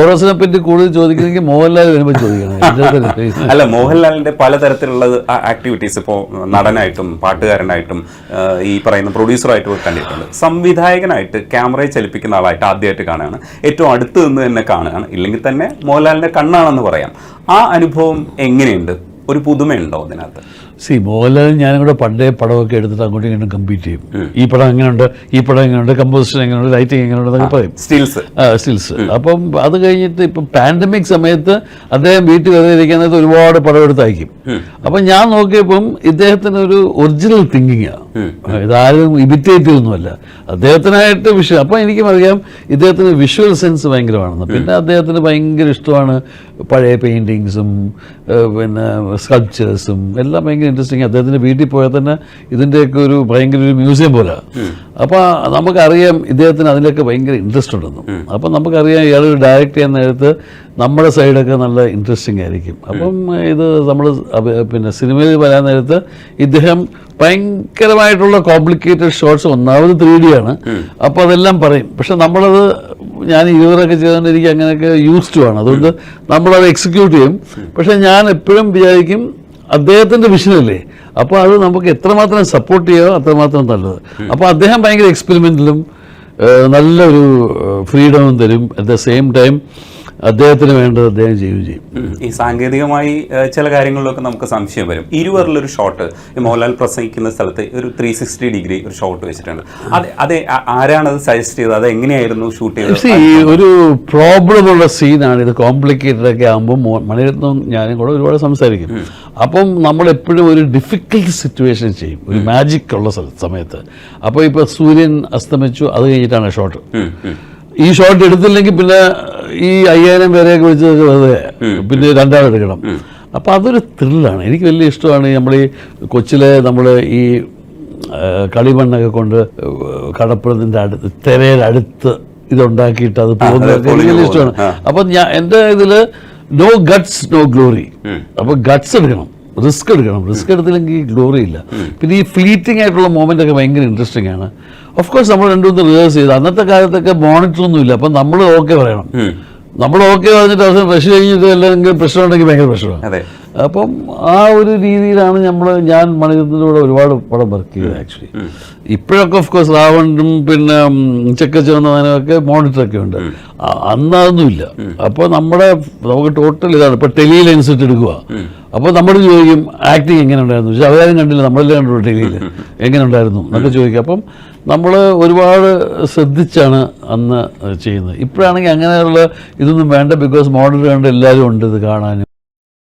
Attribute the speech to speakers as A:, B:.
A: കോറസിനെ പറ്റി കൂടുതൽ ചോദിക്കണമെങ്കിൽ മോഹൻലാൽ വരുമ്പോൾ ചോദിക്കണം.
B: അല്ല, മോഹൻലാലിന്റെ പലതരത്തിലുള്ള ആക്ടിവിറ്റീസ് ഇപ്പോൾ നടനായിട്ടും പാട്ടുകാരനായിട്ടും ഈ പറയുന്ന പ്രൊഡ്യൂസറായിട്ടും ഒക്കെ കണ്ടിട്ടുണ്ട്. സംവിധായകനായിട്ട് ക്യാമറയെ ചലിപ്പിക്കുന്ന ആളായിട്ട് ആദ്യമായിട്ട് കാണുകയാണ്, ഏറ്റവും അടുത്ത് നിന്ന് തന്നെ കാണുകയാണ്, ഇല്ലെങ്കിൽ തന്നെ മോഹൻലാലിന്റെ കണ്ണാണെന്ന് പറയാം. ആ അനുഭവം എങ്ങനെയുണ്ട്? ഒരു പുതുമയുണ്ടോ അതിനകത്ത്?
A: മോഹൻലാലും ഞാനും കൂടെ പണ്ടേ പടമൊക്കെ എടുത്തിട്ട് അങ്ങോട്ടും ഇങ്ങോട്ടും കമ്പീറ്റ് ചെയ്യും. ഈ പടം എങ്ങനെയുണ്ട്, ഈ പടം എങ്ങനെയുണ്ട്, കമ്പോസിഷൻ എങ്ങനെയുണ്ട്, ലൈറ്റിംഗ് എങ്ങനെയുണ്ട് എന്നൊക്കെ പറയും. സ്റ്റിൽസ്. അപ്പം അത് കഴിഞ്ഞിട്ട് ഇപ്പം പാൻഡമിക് സമയത്ത് അദ്ദേഹം വീട്ടിൽ വെറുതെ ഇരിക്കുന്നത് ഒരുപാട് പടം എടുത്ത് അയക്കും. അപ്പം ഞാൻ നോക്കിയപ്പം ഇദ്ദേഹത്തിന് ഒരു ഒറിജിനൽ തിങ്കിങ്ങാണ്, ഇതാരും ഇമിറ്റേറ്റ് ചെയ്യുന്നതല്ല, അദ്ദേഹത്തിനായിട്ട് വിഷ്വൽ. അപ്പം എനിക്കും അറിയാം ഇദ്ദേഹത്തിന് വിഷ്വൽ സെൻസ് ഭയങ്കരമാണെന്ന്. പിന്നെ അദ്ദേഹത്തിന് ഭയങ്കര ഇഷ്ടമാണ് പഴയ പെയിൻറ്റിങ്സും പിന്നെ സ്കൾപ്ചേഴ്സും എല്ലാം ഭയങ്കര ഇൻട്രസ്റ്റിംഗ്. അദ്ദേഹത്തിൻ്റെ വീട്ടിൽ പോയാൽ തന്നെ ഇതിൻ്റെയൊക്കെ ഒരു ഭയങ്കര ഒരു മ്യൂസിയം പോലെ. അപ്പോൾ നമുക്കറിയാം ഇദ്ദേഹത്തിന് അതിലൊക്കെ ഭയങ്കര ഇൻട്രസ്റ്റ് ഉണ്ടെന്നും. അപ്പം നമുക്കറിയാം ഇയാൾ ഡയറക്റ്റ് ചെയ്യാൻ നേരത്ത് നമ്മുടെ സൈഡൊക്കെ നല്ല ഇൻട്രസ്റ്റിംഗ് ആയിരിക്കും. അപ്പം ഇത് നമ്മൾ പിന്നെ സിനിമയിൽ വരാൻ നേരത്ത് ഇദ്ദേഹം ഭയങ്കരമായിട്ടുള്ള കോംപ്ലിക്കേറ്റഡ് ഷോട്ട്സ്, ഒന്നാമത് 3D ആണ്, അപ്പോൾ അതെല്ലാം പറയും. പക്ഷെ നമ്മളത് ഞാൻ ഇവരൊക്കെ ചെയ്തുകൊണ്ട് എനിക്ക് അങ്ങനെയൊക്കെ യൂസ്ഡ് ആണ്, അതുകൊണ്ട് നമ്മളത് എക്സിക്യൂട്ട് ചെയ്യും. പക്ഷെ ഞാൻ എപ്പോഴും വിചാരിക്കും അദ്ദേഹത്തിൻ്റെ വിഷനല്ലേ, അപ്പോൾ അത് നമുക്ക് എത്രമാത്രം സപ്പോർട്ട് ചെയ്യാമോ അത്രമാത്രം നല്ലത്. അപ്പോൾ അദ്ദേഹം ഭയങ്കര എക്സ്പെരിമെൻറ്റിലും നല്ലൊരു ഫ്രീഡവും തരും. അറ്റ് ദ സെയിം ടൈം അദ്ദേഹത്തിന് വേണ്ടത് അദ്ദേഹം ചെയ്യുകയും ചെയ്യും.
B: ഈ സാങ്കേതികമായി ചില കാര്യങ്ങളിലൊക്കെ നമുക്ക് സംശയം വരും. ഇരുവരിലൊരു ഷോട്ട് മോഹൻലാൽ പ്രസംഗിക്കുന്ന സ്ഥലത്ത് ഒരു 360 ഡിഗ്രി ഒരു ഷോട്ട് വെച്ചിട്ടുണ്ട്. അതെ, ആരാണത് സജസ്റ്റ് ചെയ്തത്? അത് എങ്ങനെയായിരുന്നു ഷൂട്ട് ചെയ്തത്?
A: ഒരു പ്രോബ്ലമുള്ള സീനാണ് ഇത്. കോംപ്ലിക്കേറ്റഡ് ഒക്കെ ആകുമ്പോൾ മണിരത്നവും ഞാനും കൂടെ ഒരുപാട് സംസാരിക്കും. അപ്പം നമ്മളെപ്പോഴും ഒരു ഡിഫിക്കൽട്ട് സിറ്റുവേഷൻ ചെയ്യും, ഒരു മാജിക് ഉള്ള സമയത്ത്. അപ്പോൾ ഇപ്പോൾ സൂര്യൻ അസ്തമിച്ചു, അത് കഴിഞ്ഞിട്ടാണ് ഷോട്ട്. ഈ ഷോട്ട് എടുത്തില്ലെങ്കിൽ പിന്നെ ഈ 5000 പേരെയൊക്കെ വിളിച്ച് വെറുതെ പിന്നെ രണ്ടാമെടുക്കണം. അപ്പോൾ അതൊരു ത്രില്ലാണ്, എനിക്ക് വലിയ ഇഷ്ടമാണ്. നമ്മൾ ഈ കൊച്ചിലെ നമ്മൾ ഈ കളിമണ്ണൊക്കെ കൊണ്ട് കടപ്പുറത്തിൻ്റെ തിരയുടെ അടുത്ത് ഇതുണ്ടാക്കിയിട്ട് അത് പോകുന്നതൊക്കെ എനിക്ക് വലിയ ഇഷ്ടമാണ്. അപ്പം എൻ്റെ ഇതിൽ നോ ഗട്ട്സ് നോ ഗ്ലോറി. അപ്പോൾ ഗട്ട്സ് എടുക്കണം, റിസ്ക് എടുക്കണം. റിസ്ക് എടുത്തില്ലെങ്കിൽ ഗ്ലോറി ഇല്ല. പിന്നെ ഈ ഫ്ലീറ്റിംഗ് ആയിട്ടുള്ള മൊമെൻ്റ് ഒക്കെ ഭയങ്കര ഇൻട്രസ്റ്റിംഗ് ആണ്. ഓഫ് കോഴ്സ് നമ്മൾ രണ്ടുമൂന്ന് റിഹേഴ്സ് ചെയ്ത്, അന്നത്തെ കാലത്തൊക്കെ മോണിറ്ററൊന്നും ഇല്ല. അപ്പം നമ്മൾ ഓക്കെ പറയണം. നമ്മൾ ഓക്കെ പറഞ്ഞിട്ട് അവസാനം പ്രഷർ കഴിഞ്ഞിട്ട് അല്ലെങ്കിൽ പ്രശ്നം ഉണ്ടെങ്കിൽ ഭയങ്കര പ്രശ്നമാണ്. അപ്പം ആ ഒരു രീതിയിലാണ് ഞാൻ മണിരത്നത്തിൻ്റെ കൂടെ ഒരുപാട് പടം വർക്ക് ചെയ്തത് ആക്ച്വലി. ഇപ്പോഴൊക്കെ ഓഫ് കോഴ്സ് രാവണനും പിന്നെ ചെക്കച്ചവന്നതിനൊക്കെ മോണിറ്ററൊക്കെ ഉണ്ട്. അന്ന് അതൊന്നുമില്ല. അപ്പോൾ നമുക്ക് ടോട്ടൽ ഇതാണ്. ഇപ്പോൾ ടെലി ലെൻസ് ഇട്ട് എടുക്കുക. അപ്പോൾ നമ്മൾ ചോദിക്കും ആക്ടിങ് എങ്ങനെ ഉണ്ടായിരുന്നു, പക്ഷെ അവരാരും കണ്ടില്ല, നമ്മളെല്ലാം കണ്ടുള്ളൂ ടെലിയിൽ എങ്ങനെ ഉണ്ടായിരുന്നു എന്നൊക്കെ ചോദിക്കും. അപ്പം നമ്മൾ ഒരുപാട് ശ്രദ്ധിച്ചാണ് അന്ന് ചെയ്യുന്നത്. ഇപ്പോഴാണെങ്കിൽ അങ്ങനെയുള്ള ഇതൊന്നും വേണ്ട, ബിക്കോസ് മോഡൽ കണ്ട് എല്ലാവരും ഉണ്ട് ഇത് കാണാനും.